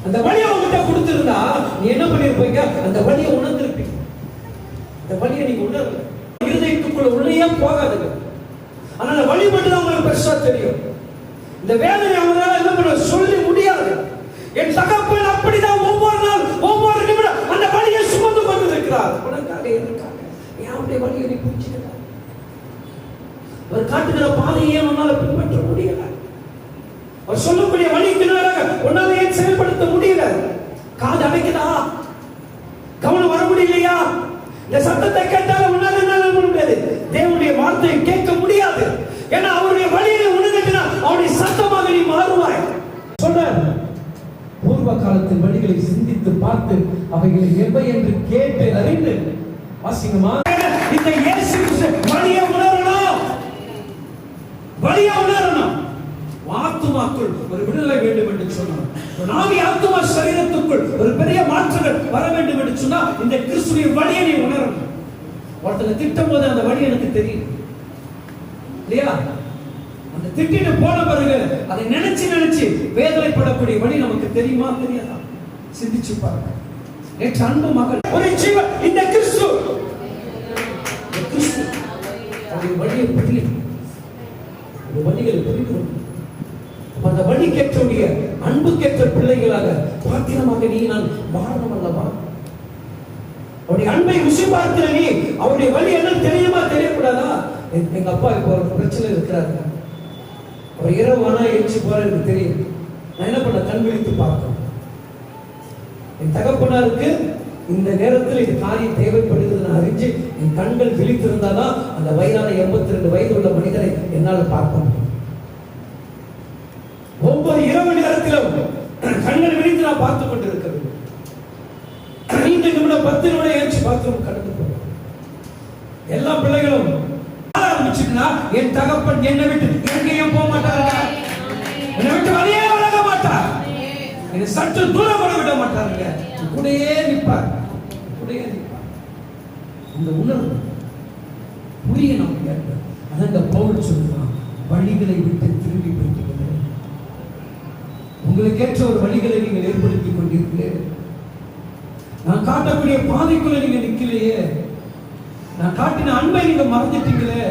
அந்த வழியை உங்ககிட்ட கொடுத்திருந்தா நீ என்ன பண்ணிருப்பீங்க? அந்த வழியை உணர்ந்திருப்பீங்க. அந்த வழியை நீங்க உணரல, இருதயத்துக்குள்ள உள்ளே போகாதுங்க. ஆனா அந்த வழி மட்டும் தான் உங்களுக்கு பெருசா தெரியும். இந்த வேதனை அவங்களால என்ன பண்ண சொல்லி முடியாது. என் தகப்பன் அப்படிதான் ஒவ்வொரு நாள் ஒவ்வொரு நிமிடம் அந்த வழியை சுமந்து கொண்டு இருக்கிறார். உனக்காக இருக்காங்க. ஏன் அப்படியே வழியை நீ பிடிச்சிருக்க? அவர் காட்டுகிற பாதையை உன்னால பின்பற்ற முடியல. அவர் சொல்லக்கூடிய வழிக்கு நேராக உன்னால ஏன் செயல்படுத்த முடியல? காது அடைக்குதா? கவனம் வர முடியலையா? இந்த சத்தத்தை கேட்டாலும் உன்னால என்ன பண்ண முடியாது? தேவனுடைய வார்த்தையை கேட்க முடியாது. ஏன்னா அவருடைய வழியை உணர்ந்துட்டா அவருடைய சத்தமாக நீ மாறுவாய். சொல்ற பூர்வ காலத்தின் வழிகளை சிந்தித்து பார்த்து அவைகளை எவை என்று கேட்டு அறிந்து வாசிங்கமா. இந்த இயேசு வழியை உணரணும், வழியை உணரணும். ஆத்துமாக்குள் ஒரு விடுதலை வேண்டும் என்று சொன்னார். நாமி ஆத்துமா சரீரத்துக்குள் ஒரு பெரிய மாற்றங்கள் வர வேண்டும் என்று சொன்னா இந்த கிறிஸ்துவின் வழியை நீ உணரணும். ஒருத்தங்க திட்டும் போது அந்த வழி எனக்கு தெரியும் இல்லையா? அந்த திட்டிட்டு போன பிறகு அதை நினைச்சு வேதனைப்படக்கூடிய வழி நமக்கு தெரியுமா தெரியாதா? சிந்திச்சு பாருங்க. நேற்று அன்பு மகள் ஒரு ஜீவன் இந்த கிறிஸ்து வழியை புரியல, வழிகளை புரிந்து அந்த வழி கேட்கக்கூடிய அன்பு கேட்க பிள்ளைகளாக பாத்திரமாக நீ நான் மாறணும் அல்லவா? அவருடைய அன்பை ருசி பார்க்கிற நீ அவருடைய வழி என்ன தெரியுமா தெரியக்கூடாதா? எங்க அப்பா இப்போ ஒரு பிரச்சனை இருக்கிறாரு. அவர் இரவு ஆனா எழுச்சி போற எனக்கு தெரியும். நான் என்ன பண்ண கண் விழித்து பார்க்கணும். என் தகப்பனாருக்கு இந்த நேரத்தில் இது காரியம் தேவைப்படுகிறது நான் அறிஞ்சு என் கண்கள் விழித்திருந்தாதான் அந்த வயதான 82 வயது உள்ள மனிதரை என்னால் பார்க்க முடியும். ஒவ்வொரு இரவு நேரத்திலும் கண்கள் விழித்து நான் பார்த்துக் கொண்டிருக்கிறது. 5 நிமிடம் 10 நிமிடம் ஏற்றி பாத்ரூம் கடந்து போறோம். எல்லா பிள்ளைகளும் ஆரம்பிச்சுட்டா என் தகப்பன் என்னை விட்டு எங்கேயும் போக மாட்டாருங்க, என்னை விட்டு வெளியே விலக மாட்டார், என்னை சற்று தூரம் கூட விட மாட்டாருங்க, கூடயே நிற்பார், கூடயே நிற்பார். இந்த உணர்வு புரிய நமக்கு அதங்க பவுல் சொல்றான், வழிகளை விட்டு திரும்பி போயிட்டு உங்களுக்கு ஏற்ற ஒரு வழிகளை நீங்கள் ஏற்படுத்திக் கொண்டிருக்கிறீர்கள். நான் காட்டக்கூடிய பாதைக்குள்ள நீங்க நிக்கலையே, நான் காட்டின அன்பை நீங்க மறந்துட்டீங்களே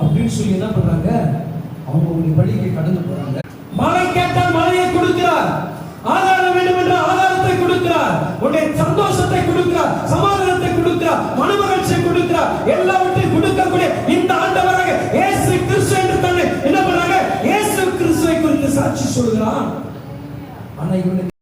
அப்படின்னு சொல்லி என்ன பண்றாங்க? அவங்க உங்களுடைய வழியை கடந்து போறாங்க. மழை கேட்டால் மழையை கொடுக்கிறார், ஆதாரம் வேண்டும் என்ற ஆதாரத்தை கொடுக்கிறார், உன்னுடைய சந்தோஷத்தை கொடுக்கிறார், சமாதானத்தை கொடுக்கிறார், மனமகிழ்ச்சியை கொடுக்கிறார், எல்லாவற்றையும் கொடுக்கக்கூடிய இந்த ஆண்டவராக இயேசு கிறிஸ்து என்று தன்னை என்ன பண்றாங்க? இயேசு கிறிஸ்துவை குறித்து சாட்சி சொல்கிறான். ஆனா இவனுக்கு